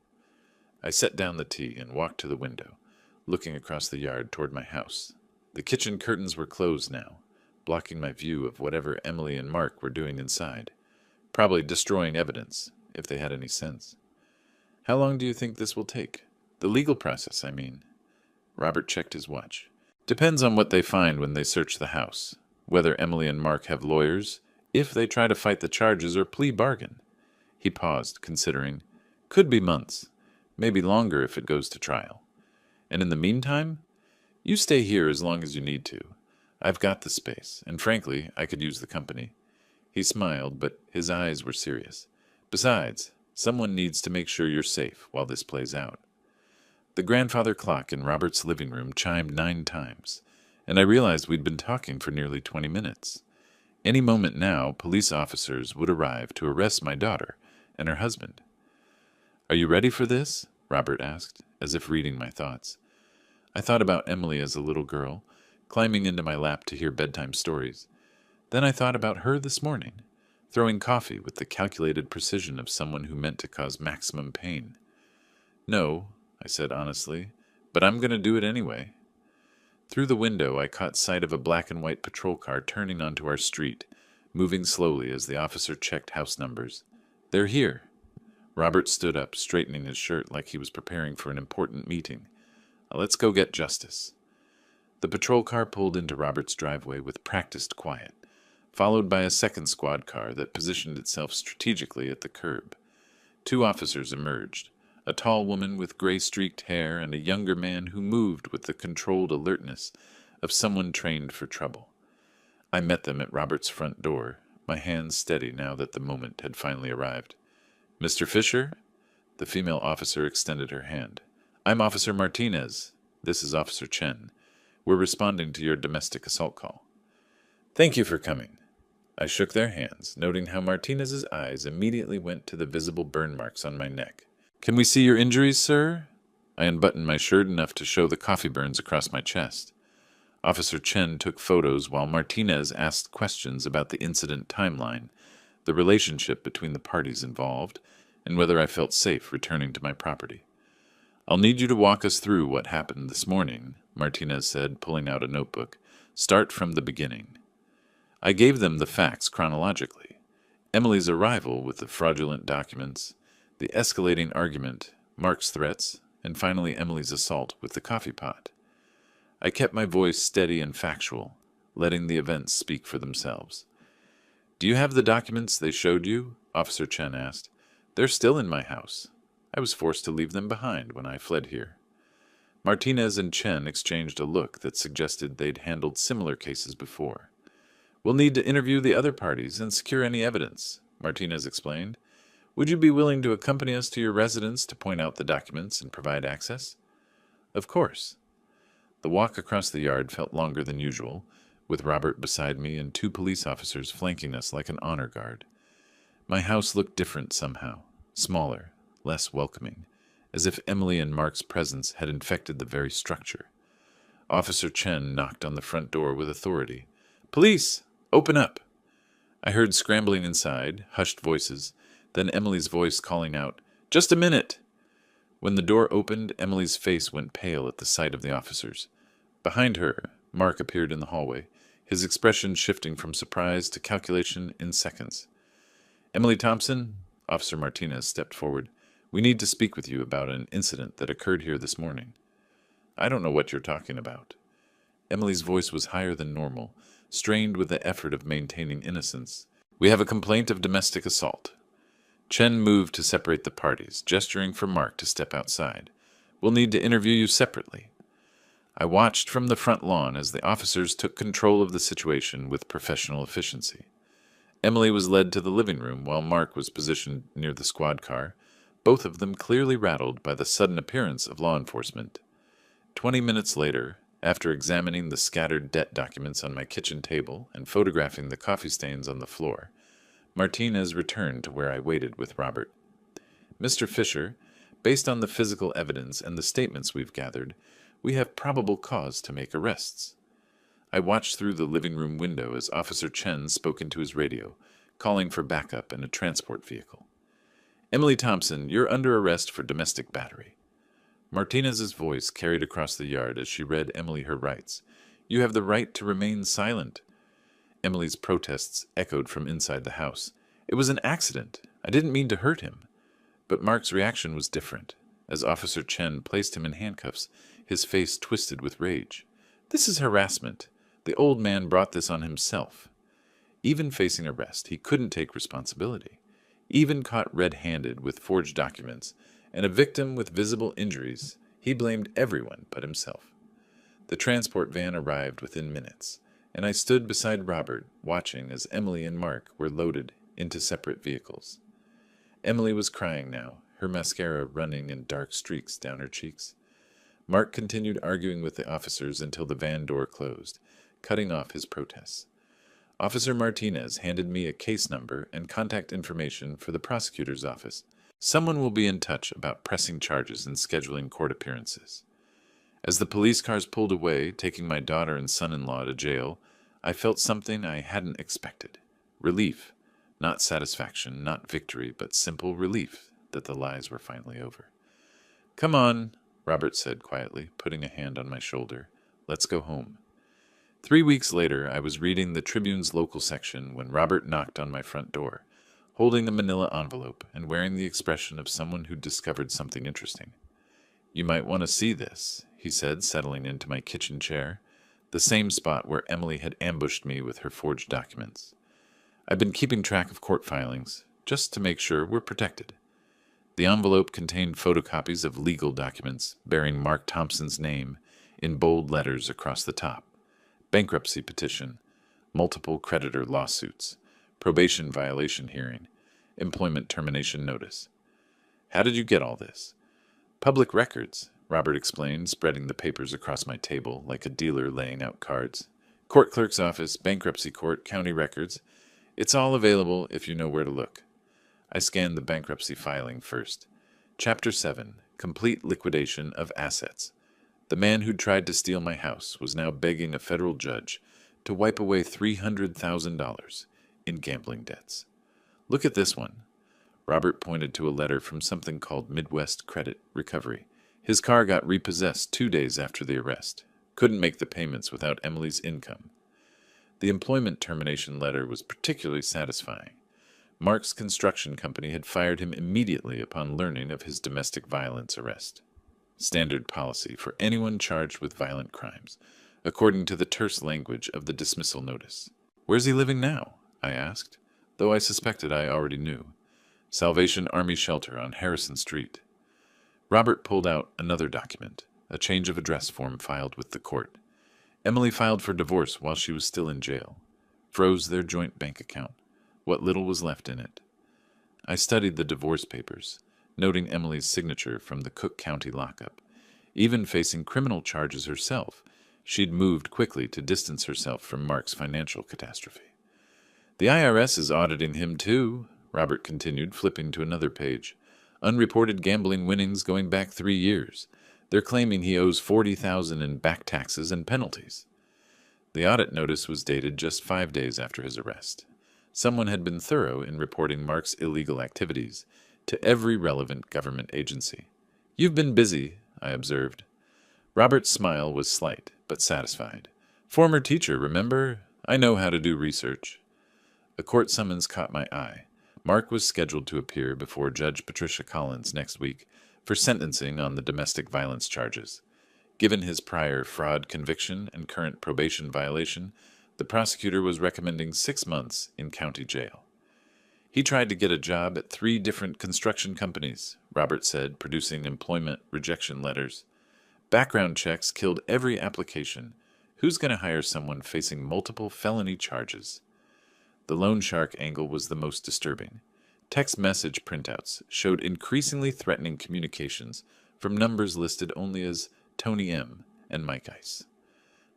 I set down the tea and walked to the window, looking across the yard toward my house. The kitchen curtains were closed now, blocking my view of whatever Emily and Mark were doing inside, probably destroying evidence, if they had any sense. How long do you think this will take? The legal process, I mean. Robert checked his watch. Depends on what they find when they search the house, whether Emily and Mark have lawyers, if they try to fight the charges or plea bargain. He paused, considering. Could be months, maybe longer if it goes to trial. And in the meantime, you stay here as long as you need to. I've got the space, and frankly, I could use the company. He smiled, but his eyes were serious. Besides, someone needs to make sure you're safe while this plays out. The grandfather clock in Robert's living room chimed 9 times, and I realized we'd been talking for nearly 20 minutes. Any moment now, police officers would arrive to arrest my daughter and her husband. Are you ready for this? Robert asked, as if reading my thoughts. I thought about Emily as a little girl, climbing into my lap to hear bedtime stories. Then I thought about her this morning, throwing coffee with the calculated precision of someone who meant to cause maximum pain. No, I said honestly, but I'm going to do it anyway. Through the window, I caught sight of a black and white patrol car turning onto our street, moving slowly as the officer checked house numbers. They're here. Robert stood up, straightening his shirt like he was preparing for an important meeting. Let's go get justice. The patrol car pulled into Robert's driveway with practiced quiet, followed by a second squad car that positioned itself strategically at the curb. 2 officers emerged, a tall woman with gray-streaked hair and a younger man who moved with the controlled alertness of someone trained for trouble. I met them at Robert's front door, my hands steady now that the moment had finally arrived. Mr. Fisher? The female officer extended her hand. I'm Officer Martinez. This is Officer Chen. We're responding to your domestic assault call. Thank you for coming. I shook their hands, noting how Martinez's eyes immediately went to the visible burn marks on my neck. Can we see your injuries, sir? I unbuttoned my shirt enough to show the coffee burns across my chest. Officer Chen took photos while Martinez asked questions about the incident timeline, the relationship between the parties involved, and whether I felt safe returning to my property. I'll need you to walk us through what happened this morning, Martinez said, pulling out a notebook. Start from the beginning. I gave them the facts chronologically. Emily's arrival with the fraudulent documents, the escalating argument, Mark's threats, and finally Emily's assault with the coffee pot. I kept my voice steady and factual, letting the events speak for themselves. Do you have the documents they showed you? Officer Chen asked. They're still in my house. I was forced to leave them behind when I fled here. Martinez and Chen exchanged a look that suggested they'd handled similar cases before. We'll need to interview the other parties and secure any evidence, Martinez explained. Would you be willing to accompany us to your residence to point out the documents and provide access? Of course. The walk across the yard felt longer than usual, with Robert beside me and 2 police officers flanking us like an honor guard. My house looked different somehow, smaller, less welcoming, as if Emily and Mark's presence had infected the very structure. Officer Chen knocked on the front door with authority. "Police! Open up!" I heard scrambling inside, hushed voices, then Emily's voice calling out, "Just a minute!" When the door opened, Emily's face went pale at the sight of the officers. Behind her, Mark appeared in the hallway, his expression shifting from surprise to calculation in seconds. "Emily Thompson," Officer Martinez stepped forward, "we need to speak with you about an incident that occurred here this morning." "I don't know what you're talking about." Emily's voice was higher than normal, strained with the effort of maintaining innocence. "We have a complaint of domestic assault." Chen moved to separate the parties, gesturing for Mark to step outside. "We'll need to interview you separately." I watched from the front lawn as the officers took control of the situation with professional efficiency. Emily was led to the living room while Mark was positioned near the squad car, both of them clearly rattled by the sudden appearance of law enforcement. 20 minutes later, after examining the scattered debt documents on my kitchen table and photographing the coffee stains on the floor, Martinez returned to where I waited with Robert. "Mr. Fisher, based on the physical evidence and the statements we've gathered, we have probable cause to make arrests." I watched through the living room window as Officer Chen spoke into his radio, calling for backup and a transport vehicle. "Emily Thompson, you're under arrest for domestic battery." Martinez's voice carried across the yard as she read Emily her rights. "You have the right to remain silent." Emily's protests echoed from inside the house. "It was an accident. I didn't mean to hurt him." But Mark's reaction was different. As Officer Chen placed him in handcuffs, his face twisted with rage. "This is harassment. The old man brought this on himself." Even facing arrest, he couldn't take responsibility. Even caught red-handed with forged documents and a victim with visible injuries, he blamed everyone but himself. The transport van arrived within minutes, and I stood beside Robert, watching as Emily and Mark were loaded into separate vehicles. Emily was crying now, her mascara running in dark streaks down her cheeks. Mark continued arguing with the officers until the van door closed, cutting off his protests. Officer Martinez handed me a case number and contact information for the prosecutor's office. "Someone will be in touch about pressing charges and scheduling court appearances." As the police cars pulled away, taking my daughter and son-in-law to jail, I felt something I hadn't expected. Relief. Not satisfaction, not victory, but simple relief that the lies were finally over. "Come on," Robert said quietly, putting a hand on my shoulder. "Let's go home." 3 weeks later, I was reading the Tribune's local section when Robert knocked on my front door, holding a manila envelope and wearing the expression of someone who'd discovered something interesting. "You might want to see this," he said, settling into my kitchen chair, the same spot where Emily had ambushed me with her forged documents. "I've been keeping track of court filings, just to make sure we're protected." The envelope contained photocopies of legal documents bearing Mark Thompson's name in bold letters across the top. Bankruptcy petition, multiple creditor lawsuits, probation violation hearing, employment termination notice. "How did you get all this?" "Public records," Robert explained, spreading the papers across my table like a dealer laying out cards. "Court clerk's office, bankruptcy court, county records. It's all available if you know where to look." I scanned the bankruptcy filing first. Chapter 7, Complete Liquidation of Assets. The man who'd tried to steal my house was now begging a federal judge to wipe away $300,000 in gambling debts. "Look at this one." Robert pointed to a letter from something called Midwest Credit Recovery. His car got repossessed 2 days after the arrest. Couldn't make the payments without Emily's income. The employment termination letter was particularly satisfying. Mark's construction company had fired him immediately upon learning of his domestic violence arrest. Standard policy for anyone charged with violent crimes, according to the terse language of the dismissal notice. "Where's he living now?" I asked, though I suspected I already knew. "Salvation Army Shelter on Harrison Street." Robert pulled out another document, a change of address form filed with the court. Emily filed for divorce while she was still in jail. Froze their joint bank account, what little was left in it. I studied the divorce papers, noting Emily's signature from the Cook County lockup. Even facing criminal charges herself, she'd moved quickly to distance herself from Mark's financial catastrophe. "The IRS is auditing him, too," Robert continued, flipping to another page. Unreported gambling winnings going back 3 years. They're claiming he owes $40,000 in back taxes and penalties. The audit notice was dated just 5 days after his arrest. Someone had been thorough in reporting Mark's illegal activities to every relevant government agency. "You've been busy," I observed. Robert's smile was slight, but satisfied. "Former teacher, remember? I know how to do research." A court summons caught my eye. Mark was scheduled to appear before Judge Patricia Collins next week for sentencing on the domestic violence charges. Given his prior fraud conviction and current probation violation, the prosecutor was recommending 6 months in county jail. "He tried to get a job at 3 different construction companies," Robert said, producing employment rejection letters. "Background checks killed every application. Who's going to hire someone facing multiple felony charges?" The loan shark angle was the most disturbing. Text message printouts showed increasingly threatening communications from numbers listed only as Tony M. and Mike Ice.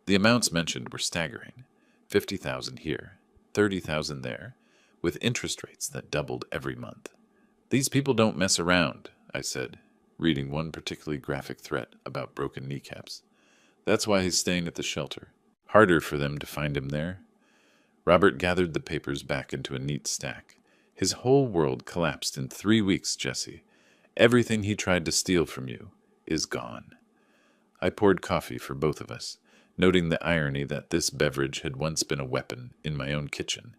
The amounts mentioned were staggering. 50,000 here, 30,000 there, with interest rates that doubled every month. "These people don't mess around," I said, reading one particularly graphic threat about broken kneecaps. "That's why he's staying at the shelter. Harder for them to find him there." Robert gathered the papers back into a neat stack. "His whole world collapsed in 3 weeks, Jesse. Everything he tried to steal from you is gone." I poured coffee for both of us, noting the irony that this beverage had once been a weapon in my own kitchen.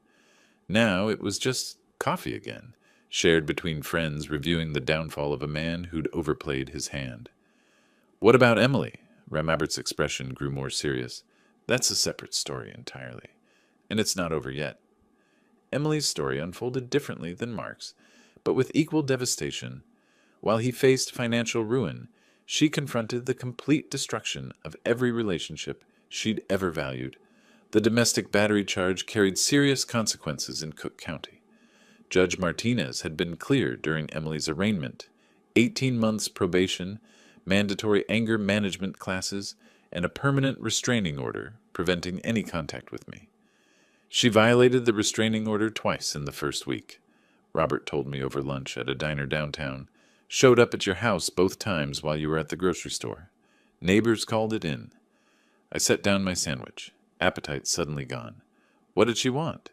Now it was just coffee again, shared between friends reviewing the downfall of a man who'd overplayed his hand. "What about Emily?" Robert's expression grew more serious. "That's a separate story entirely. And it's not over yet." Emily's story unfolded differently than Mark's, but with equal devastation. While he faced financial ruin, she confronted the complete destruction of every relationship she'd ever valued. The domestic battery charge carried serious consequences in Cook County. Judge Martinez had been clear during Emily's arraignment: 18 months probation, mandatory anger management classes, and a permanent restraining order preventing any contact with me. She violated the restraining order twice in the first week, Robert told me over lunch at a diner downtown. "Showed up at your house both times while you were at the grocery store. Neighbors called it in." I set down my sandwich, appetite suddenly gone. What did she want?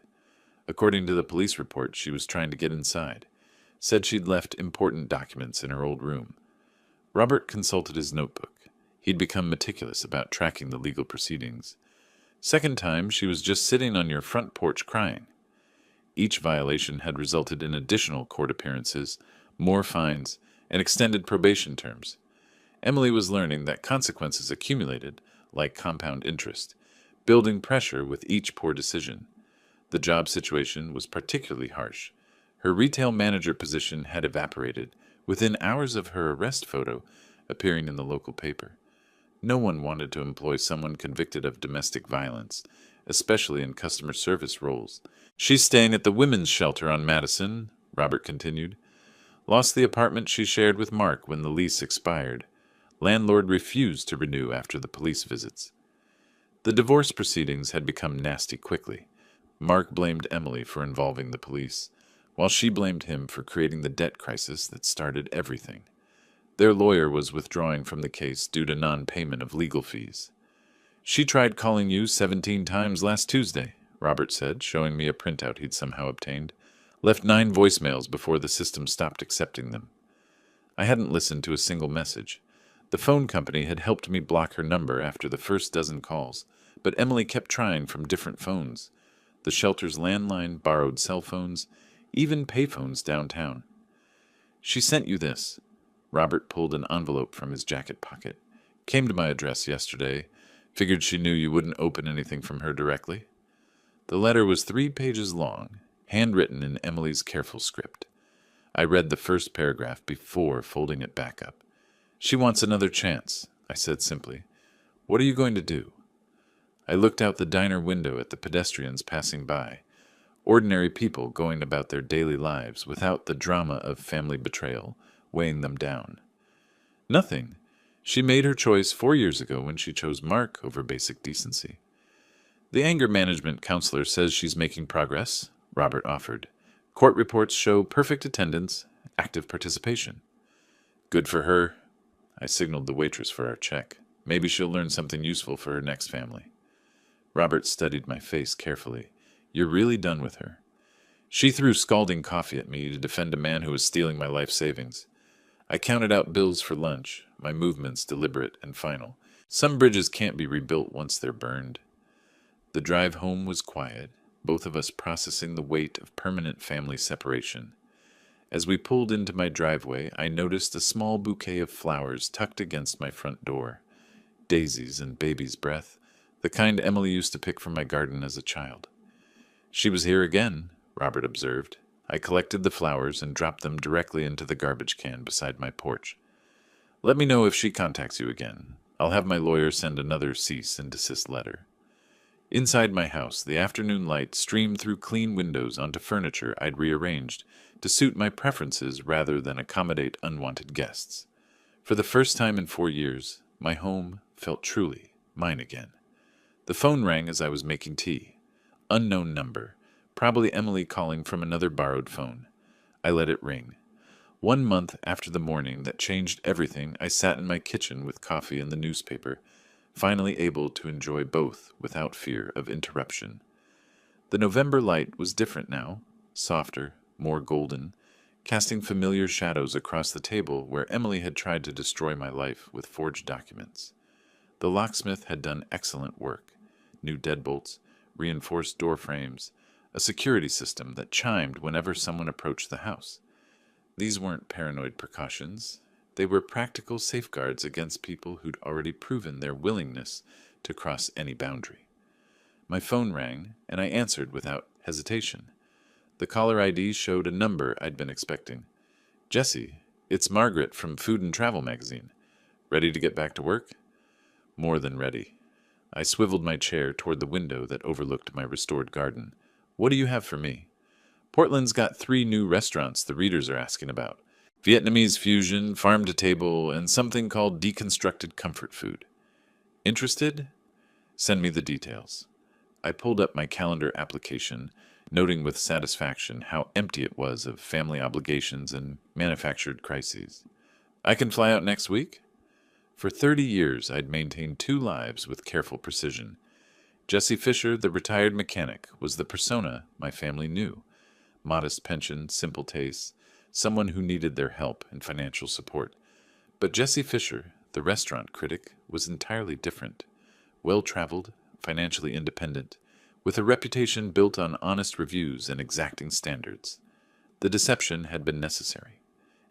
According to the police report, she was trying to get inside. Said she'd left important documents in her old room. Robert consulted his notebook. He'd become meticulous about tracking the legal proceedings. "Second time, she was just sitting on your front porch crying." Each violation had resulted in additional court appearances, more fines, and extended probation terms. Emily was learning that consequences accumulated, like compound interest, building pressure with each poor decision. The job situation was particularly harsh. Her retail manager position had evaporated within hours of her arrest photo appearing in the local paper. No one wanted to employ someone convicted of domestic violence, especially in customer service roles. "She's staying at the women's shelter on Madison," Robert continued. "Lost the apartment she shared with Mark when the lease expired. Landlord refused to renew after the police visits." The divorce proceedings had become nasty quickly. Mark blamed Emily for involving the police, while she blamed him for creating the debt crisis that started everything. Their lawyer was withdrawing from the case due to non-payment of legal fees. "She tried calling you 17 times last Tuesday," Robert said, showing me a printout he'd somehow obtained. "Left 9 voicemails before the system stopped accepting them." I hadn't listened to a single message. The phone company had helped me block her number after the first dozen calls, but Emily kept trying from different phones. The shelter's landline borrowed cell phones, even payphones downtown. "She sent you this." Robert pulled an envelope from his jacket pocket. "Came to my address yesterday. Figured she knew you wouldn't open anything from her directly." The letter was 3 pages long, handwritten in Emily's careful script. I read the first paragraph before folding it back up. "She wants another chance," I said simply. "What are you going to do?" I looked out the diner window at the pedestrians passing by, ordinary people going about their daily lives without the drama of family betrayal weighing them down. "Nothing. She made her choice 4 years ago when she chose Mark over basic decency." "The anger management counselor says she's making progress," Robert offered. "Court reports show perfect attendance, active participation." Good for her. I signaled the waitress for our check. Maybe she'll learn something useful for her next family. Robert studied my face carefully. You're really done with her. She threw scalding coffee at me to defend a man who was stealing my life savings. I counted out bills for lunch, my movements deliberate and final. Some bridges can't be rebuilt once they're burned. The drive home was quiet, both of us processing the weight of permanent family separation. As we pulled into my driveway, I noticed a small bouquet of flowers tucked against my front door. Daisies and baby's breath, the kind Emily used to pick from my garden as a child. She was here again, Robert observed. I collected the flowers and dropped them directly into the garbage can beside my porch. Let me know if she contacts you again. I'll have my lawyer send another cease and desist letter. Inside my house, the afternoon light streamed through clean windows onto furniture I'd rearranged to suit my preferences rather than accommodate unwanted guests. For the first time in 4 years, my home felt truly mine again. The phone rang as I was making tea. Unknown number, probably Emily calling from another borrowed phone. I let it ring. 1 month after the morning that changed everything, I sat in my kitchen with coffee and the newspaper, finally able to enjoy both without fear of interruption. The November light was different now, softer, more golden, casting familiar shadows across the table where Emily had tried to destroy my life with forged documents. The locksmith had done excellent work. New deadbolts, reinforced door frames, a security system that chimed whenever someone approached the house. These weren't paranoid precautions. They were practical safeguards against people who'd already proven their willingness to cross any boundary. My phone rang, and I answered without hesitation. The caller ID showed a number I'd been expecting. Jesse, it's Margaret from Food and Travel magazine. Ready to get back to work? More than ready. I swiveled my chair toward the window that overlooked my restored garden. What do you have for me? Portland's got 3 new restaurants the readers are asking about. Vietnamese fusion, farm to table, and something called deconstructed comfort food. Interested? Send me the details. I pulled up my calendar application, noting with satisfaction how empty it was of family obligations and manufactured crises. I can fly out next week? For 30 years, I'd maintained 2 lives with careful precision. Jesse Fisher, the retired mechanic, was the persona my family knew. Modest pension, simple tastes, someone who needed their help and financial support. But Jesse Fisher, the restaurant critic, was entirely different. Well-traveled, financially independent, with a reputation built on honest reviews and exacting standards. The deception had been necessary.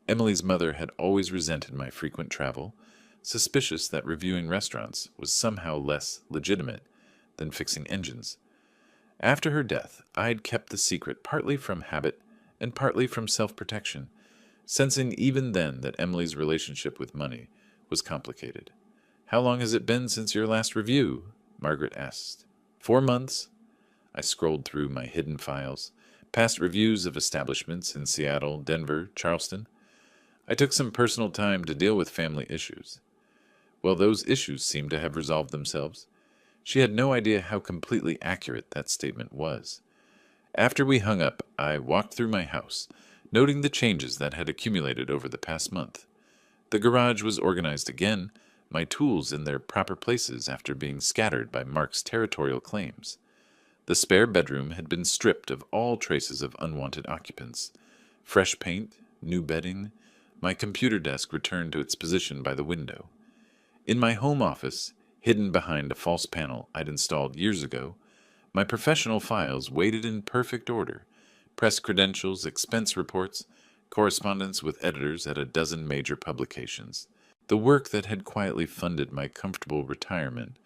Emily's mother had always resented my frequent travel, suspicious that reviewing restaurants was somehow less legitimate than fixing engines. After her death, I'd kept the secret partly from habit and partly from self-protection, sensing even then that Emily's relationship with money was complicated. How long has it been since your last review? Margaret asked. 4 months. I scrolled through my hidden files, past reviews of establishments in Seattle, Denver, Charleston. I took some personal time to deal with family issues. Well, those issues seemed to have resolved themselves. She had no idea how completely accurate that statement was. After we hung up, I walked through my house, noting the changes that had accumulated over the past month. The garage was organized again, my tools in their proper places after being scattered by Mark's territorial claims. The spare bedroom had been stripped of all traces of unwanted occupants. Fresh paint, new bedding, my computer desk returned to its position by the window. In my home office, hidden behind a false panel I'd installed years ago, my professional files waited in perfect order, press credentials, expense reports, correspondence with editors at a dozen major publications. The work that had quietly funded my comfortable retirement,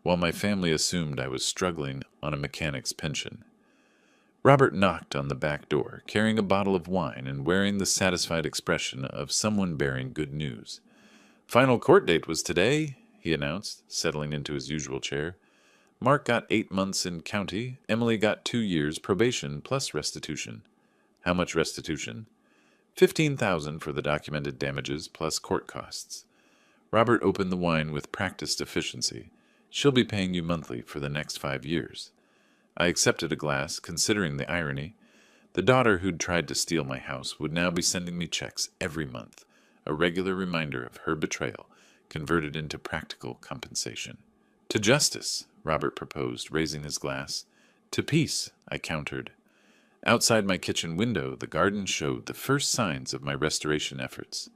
while my family assumed I was struggling on a mechanic's pension. Robert knocked on the back door, carrying a bottle of wine and wearing the satisfied expression of someone bearing good news. Final court date was today, he announced, settling into his usual chair. Mark got 8 months in county. Emily got 2 years probation plus restitution. How much restitution? $15,000 for the documented damages plus court costs. Robert opened the wine with practiced efficiency. She'll be paying you monthly for the next 5 years. I accepted a glass, considering the irony. The daughter who'd tried to steal my house would now be sending me checks every month. a regular reminder of her betrayal converted into practical compensation. To justice, Robert proposed, raising his glass. To peace, I countered. Outside my kitchen window, the garden showed the first signs of my restoration efforts.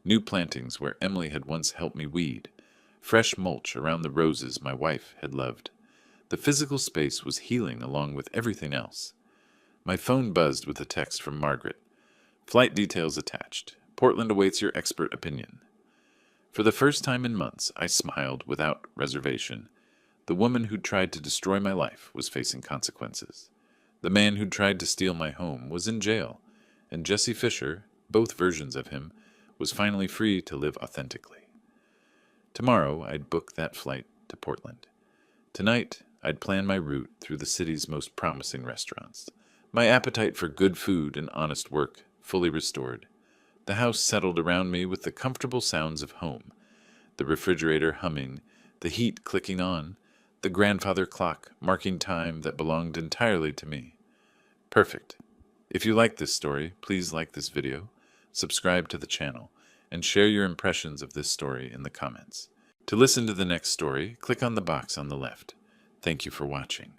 New plantings where Emily had once helped me weed, fresh mulch around the roses my wife had loved. The physical space was healing along with everything else. My phone buzzed with a text from Margaret. Flight details attached. Portland awaits your expert opinion. For the first time in months, I smiled without reservation. The woman who'd tried to destroy my life was facing consequences. The man who'd tried to steal my home was in jail, and Jesse Fisher, both versions of him, was finally free to live authentically. Tomorrow, I'd book that flight to Portland. Tonight, I'd plan my route through the city's most promising restaurants. My appetite for good food and honest work fully restored. The house settled around me with the comfortable sounds of home, the refrigerator humming, the heat clicking on, the grandfather clock marking time that belonged entirely to me. Perfect. If you like this story, please like this video, subscribe to the channel, and share your impressions of this story in the comments. To listen to the next story, click on the box on the left. Thank you for watching.